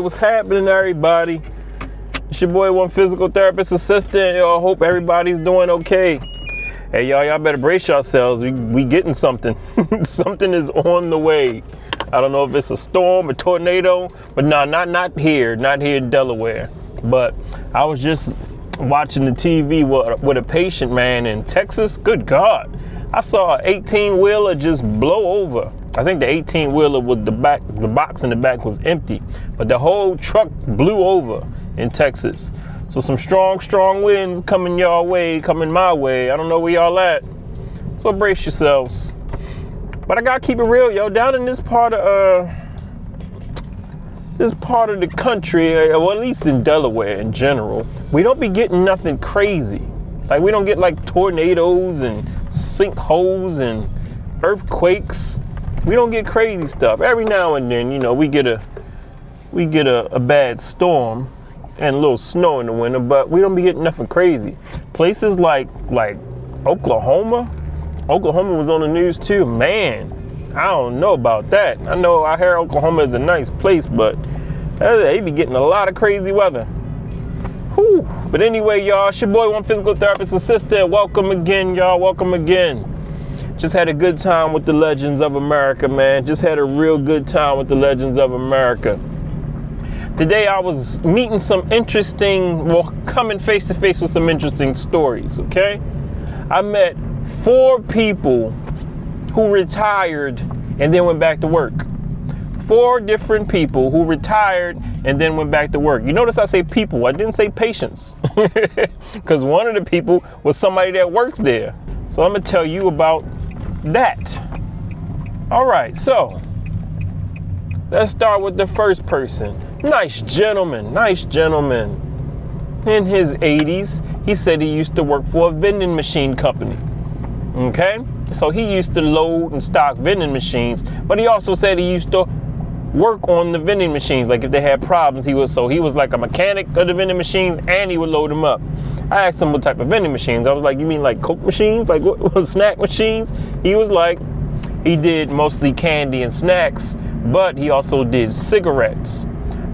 what's happening, everybody? It's your boy, one physical therapist assistant. Yo, I hope everybody's doing okay. Hey, y'all better brace yourselves. We getting something. Something is on the way. I don't know if it's a storm, a tornado, but no, not here in Delaware. But I was just watching the TV with a patient, man, in Texas. Good God. I saw an 18-wheeler just blow over. I think the 18-wheeler was the box in the back was empty, but the whole truck blew over in Texas. So some strong winds coming your way, coming my way. I don't know where y'all at. So brace yourselves. But I gotta keep it real, yo. Down in this part of the country, or at least in Delaware in general, we don't be getting nothing crazy. Like, we don't get like tornadoes and sinkholes and earthquakes. We don't get crazy stuff. Every now and then, you know, we get a bad storm and a little snow in the winter, but we don't be getting nothing crazy. Places like Oklahoma was on the news too. Man, I don't know about that. I hear Oklahoma is a nice place, but they be getting a lot of crazy weather. Whew. But anyway, y'all, it's your boy, one physical therapist assistant. Welcome again, y'all. Welcome again. Just had a good time with the Legends of America, man. Just had a real good time with the Legends of America. Today I was meeting coming face to face with some interesting stories, okay? I met 4 people who retired and then went back to work. 4 different people who retired and then went back to work. You notice I say people, I didn't say patients. Because one of the people was somebody that works there. So I'm gonna tell you about that. All right, so let's start with the first person. Nice gentleman. In his 80s, he said he used to work for a vending machine company. Okay? So he used to load and stock vending machines, but he also said he used to work on the vending machines. Like if they had problems, he was like a mechanic of the vending machines and he would load them up. I asked him what type of vending machines. I was like, you mean like Coke machines? Like what snack machines? He was like, he did mostly candy and snacks, but he also did cigarettes.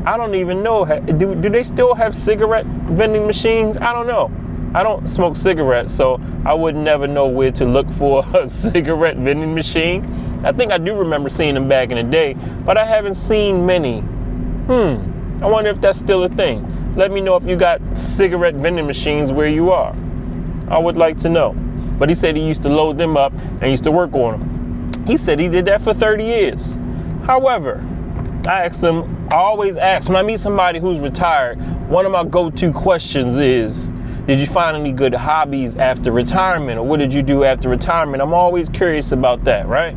I don't even know, do they still have cigarette vending machines? I don't know. I don't smoke cigarettes, so I would never know where to look for a cigarette vending machine. I think I do remember seeing them back in the day, but I haven't seen many. I wonder if that's still a thing. Let me know if you got cigarette vending machines where you are. I would like to know. But he said he used to load them up and used to work on them. He said he did that for 30 years. However, I always ask when I meet somebody who's retired, one of my go-to questions is, did you find any good hobbies after retirement, or what did you do after retirement? I'm always curious about that, right?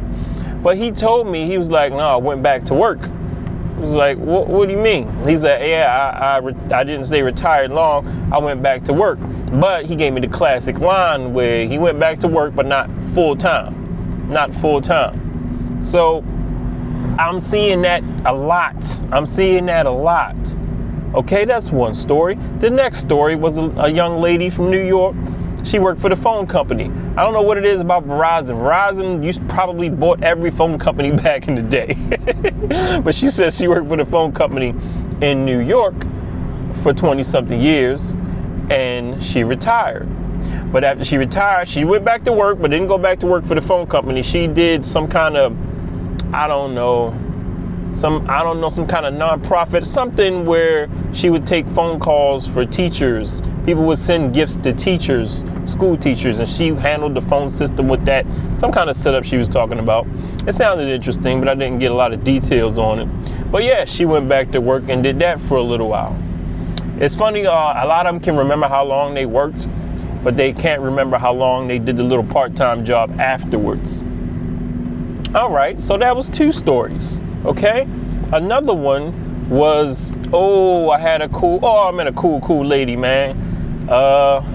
But he told me, he was like, no, I went back to work. I was like, what do you mean? He said, yeah, I didn't stay retired long. I went back to work. But he gave me the classic line where he went back to work, but not full time. So I'm seeing that a lot. Okay, that's one story. The next story was a young lady from New York. She worked for the phone company. I don't know what it is about Verizon. Verizon probably bought every phone company back in the day. But she says she worked for the phone company in New York for 20-something years, and she retired. But after she retired, she went back to work, but didn't go back to work for the phone company. She did some kind of, some kind of nonprofit, something where she would take phone calls for teachers. People would send gifts to teachers, school teachers, and she handled the phone system with that. Some kind of setup she was talking about. It sounded interesting, but I didn't get a lot of details on it. But yeah, she went back to work and did that for a little while. It's funny, a lot of them can remember how long they worked, but they can't remember how long they did the little part-time job afterwards. All right, so that was 2 stories. Okay, another one was, I met a cool lady, man.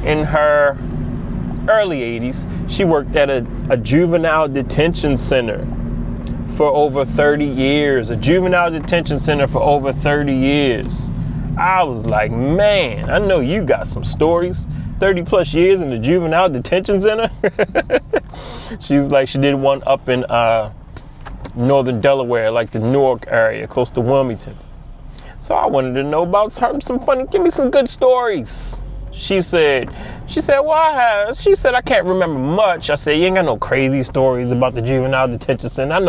In her early 80s, she worked at a juvenile detention center for over 30 years. I was like, man, I know you got some stories. 30 plus years in the juvenile detention center. She's like, she did one up in northern Delaware, like the Newark area, close to Wilmington. So I wanted to know about some funny, give me some good stories. She said, well, she said, I can't remember much. I said, you ain't got no crazy stories about the juvenile detention center. I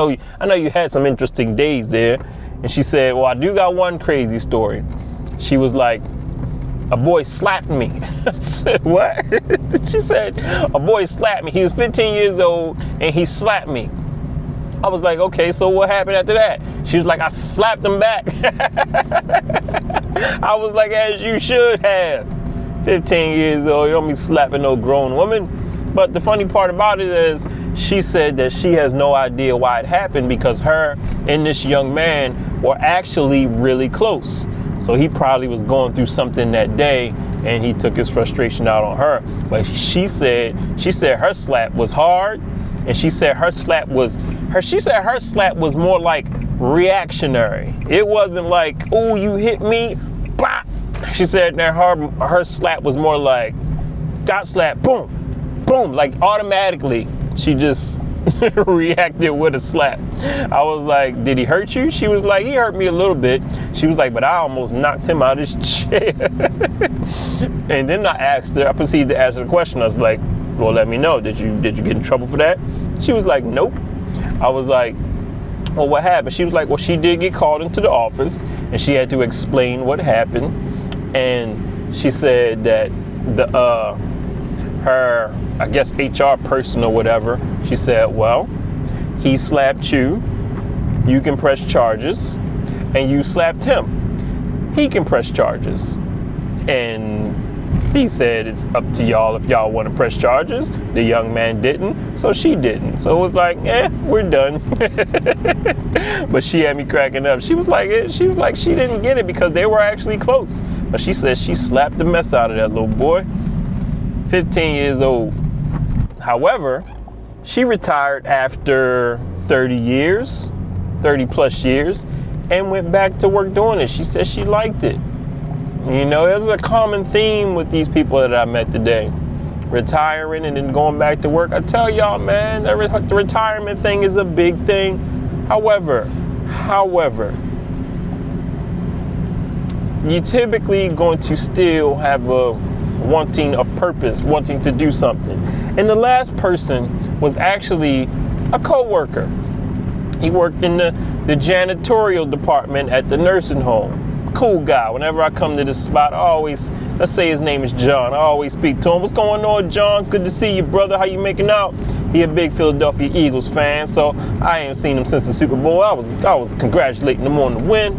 know you had some interesting days there. And she said, well, I do got one crazy story. She was like, a boy slapped me. I said, what? She said, a boy slapped me. He was 15 years old and he slapped me. I was like, okay, so what happened after that? She was like, I slapped him back. I was like, as you should have. 15 years old, you don't be slapping no grown woman. But the funny part about it is she said that she has no idea why it happened because her and this young man were actually really close. So he probably was going through something that day and he took his frustration out on her. But she said her slap was hard, and she said her slap was more like reactionary. It wasn't like, oh, you hit me, bah. She said that her slap was more like, got slapped, boom, boom, like automatically. She just reacted with a slap. I was like, did he hurt you? She was like, he hurt me a little bit. She was like, but I almost knocked him out of his chair. And then I proceeded to ask her a question. I was like, well, let me know. Did you get in trouble for that? She was like, nope. I was like, well, what happened? She was like, well, she did get called into the office and she had to explain what happened. And she said that her, I guess, HR person or whatever, she said, well, he slapped you, you can press charges, and you slapped him, he can press charges. And he said it's up to y'all if y'all want to press charges. The young man didn't, so she didn't. So it was like, we're done. But she had me cracking up. She was like she didn't get it because they were actually close. But she said she slapped the mess out of that little boy. 15 years old. However, she retired after 30 plus years, and went back to work doing it. She said she liked it. You know, there's a common theme with these people that I met today. Retiring and then going back to work. I tell y'all, man, the retirement thing is a big thing. However, you typically going to still have a wanting of purpose, wanting to do something. And the last person was actually a co-worker. He worked in the janitorial department at the nursing home. Cool guy. Whenever I come to this spot, I always, let's say his name is John, I always speak to him. What's going on, John? It's good to see you, brother. How you making out? He a big Philadelphia Eagles fan, so I ain't seen him since the Super Bowl. I was congratulating him on the win.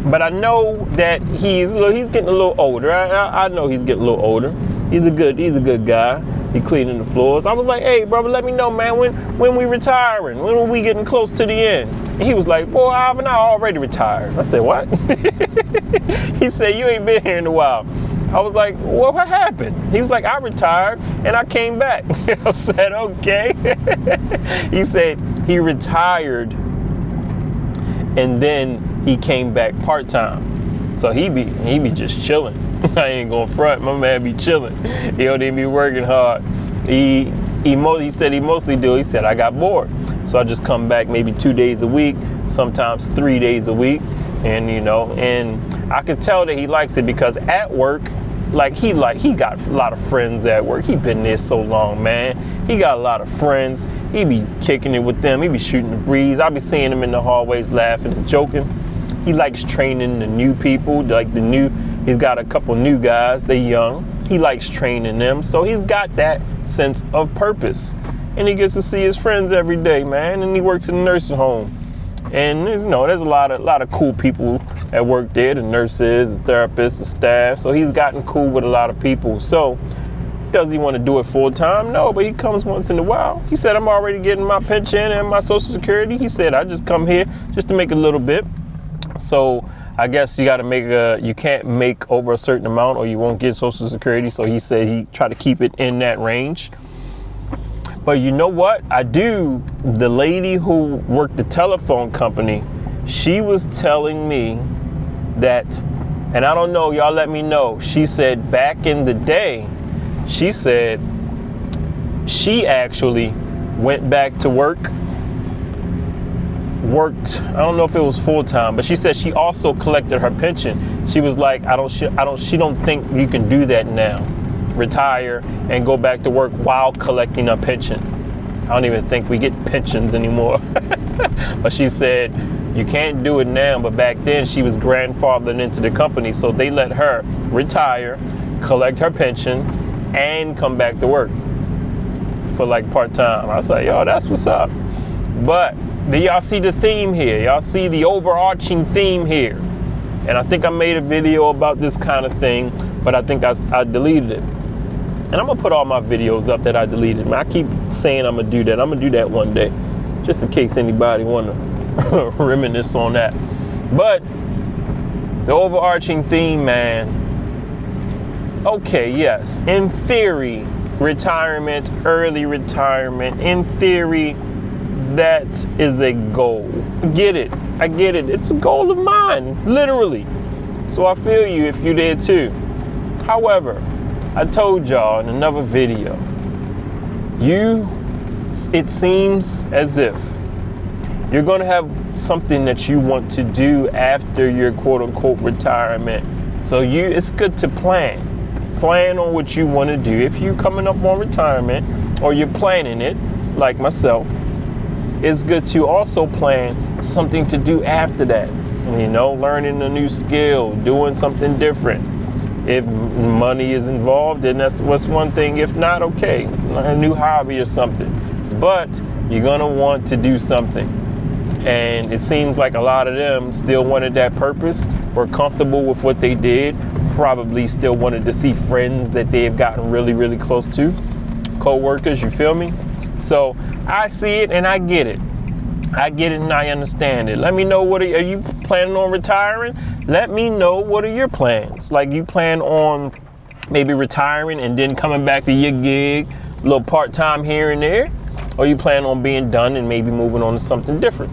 But I know that he's getting a little older. I know he's getting a little older. He's a good guy. He cleaning the floors. I was like, hey, brother, let me know, man, when we retiring? When are we getting close to the end? And he was like, boy, Ivan, I already retired. I said, what? He said, you ain't been here in a while. I was like, well, what happened? He was like, I retired and I came back. I said, okay. He said he retired and then he came back part-time. So he be just chilling. I ain't gonna front, my man be chilling. He don't even be working hard. He said he mostly do. He said, I got bored. So I just come back maybe 2 days a week, sometimes 3 days a week. And and I could tell that he likes it because at work, he got a lot of friends at work. He been there so long, man. He got a lot of friends. He be kicking it with them. He be shooting the breeze. I be seeing him in the hallways laughing and joking. He likes training the new people, he's got a couple new guys, they young. He likes training them, so he's got that sense of purpose. And he gets to see his friends every day, man, and he works in a nursing home. And there's a lot of cool people that work there, the nurses, the therapists, the staff, so he's gotten cool with a lot of people. So does he want to do it full time? No, but he comes once in a while. He said, I'm already getting my pension and my Social Security. He said, I just come here just to make a little bit. So I guess you can't make over a certain amount or you won't get Social Security. So he said he tried to keep it in that range. But you know what? The lady who worked the telephone company, she was telling me that, and I don't know, y'all let me know. She said back in the day, she said she actually went back to work worked, I don't know if it was full time, but she said she also collected her pension. She was like, she don't think you can do that now. Retire and go back to work while collecting a pension. I don't even think we get pensions anymore. But she said you can't do it now, but back then she was grandfathered into the company, so they let her retire, collect her pension, and come back to work for like part-time. I was like, yo, that's what's up. But do y'all see the theme here? Y'all see the overarching theme here? And I think I made a video about this kind of thing, but I think I deleted it. And I'm gonna put all my videos up that I deleted. I keep saying I'm gonna do that. I'm gonna do that one day, just in case anybody wanna reminisce on that. But the overarching theme, man. Okay, yes, in theory, retirement, early retirement, in theory, that is a goal. I get it. It's a goal of mine, literally. So I feel you if you did too. However, I told y'all in another video, it seems as if you're gonna have something that you want to do after your quote unquote retirement. So it's good to plan on what you want to do. If you're coming up on retirement or you're planning it, like myself, it's good to also plan something to do after that. You know, learning a new skill, doing something different. If money is involved, then that's what's one thing. If not, okay, learn a new hobby or something. But you're gonna want to do something. And it seems like a lot of them still wanted that purpose, were comfortable with what they did, probably still wanted to see friends that they have gotten really, really close to, co-workers, you feel me? So I see it and I get it. And I understand it. Let me know, are you planning on retiring? Let me know, what are your plans? Like, you plan on maybe retiring and then coming back to your gig, a little part-time here and there? Or you plan on being done and maybe moving on to something different,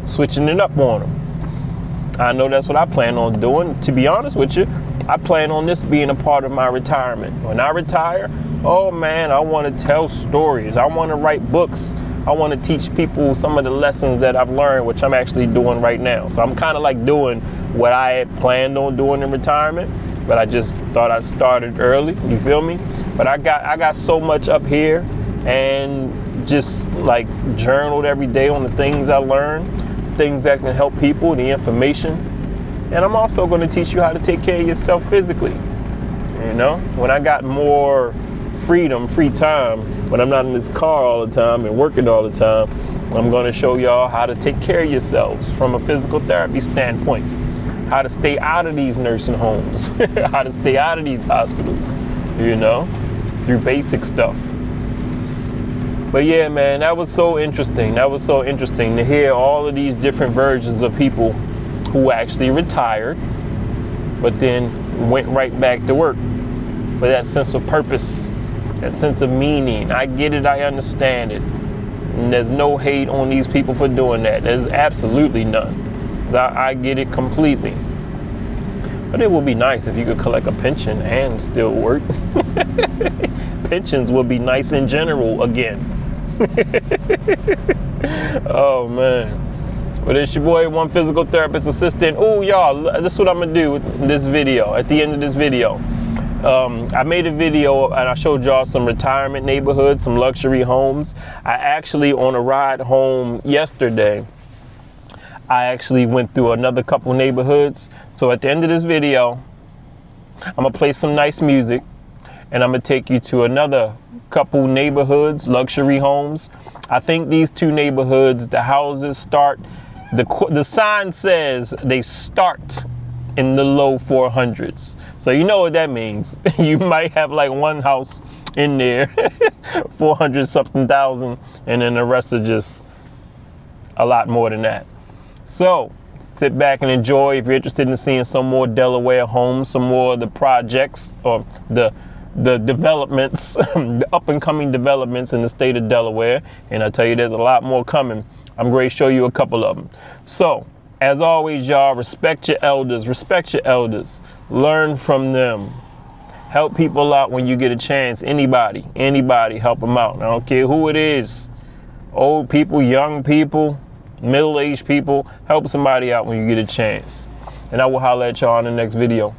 switching it up on them? I know that's what I plan on doing. To be honest with you, I plan on this being a part of my retirement. When I retire, oh man, I want to tell stories. I want to write books. I want to teach people some of the lessons that I've learned, which I'm actually doing right now. So I'm kind of like doing what I had planned on doing in retirement, but I just thought I started early, you feel me? But I got so much up here, and just like journaled every day on the things I learned, things that can help people, the information. And I'm also going to teach you how to take care of yourself physically. You know, when I got more free time, when I'm not in this car all the time and working all the time, I'm going to show y'all how to take care of yourselves from a physical therapy standpoint, how to stay out of these nursing homes, how to stay out of these hospitals, you know, through basic stuff. But yeah, man, that was so interesting. To hear all of these different versions of people who actually retired, but then went right back to work for that sense of purpose, that sense of meaning. I get it, I understand it. And there's no hate on these people for doing that. There's absolutely none. 'Cause I get it completely. But it would be nice if you could collect a pension and still work. Pensions would be nice in general again. Oh man. But it's your boy, one physical therapist assistant. Oh y'all, this is what I'm gonna do with this video, at the end of this video. I made a video and I showed y'all some retirement neighborhoods, some luxury homes. I actually, on a ride home yesterday, I actually went through another couple neighborhoods. So at the end of this video, I'm gonna play some nice music and I'm gonna take you to another couple neighborhoods, luxury homes. I think these two neighborhoods, the houses start, the sign says they start in the low 400s. So you know what that means. You might have like one house in there, 400 something thousand, and then the rest are just a lot more than that. So sit back and enjoy. If you're interested in seeing some more Delaware homes, some more of the projects or the developments, the up and coming developments in the state of Delaware. And I tell you, there's a lot more coming. I'm going to show you a couple of them. So as always, y'all, respect your elders, learn from them, help people out when you get a chance. Anybody, help them out. I don't care who it is, old people, young people, middle-aged people. Help somebody out when you get a chance. And I will holler at y'all in the next video.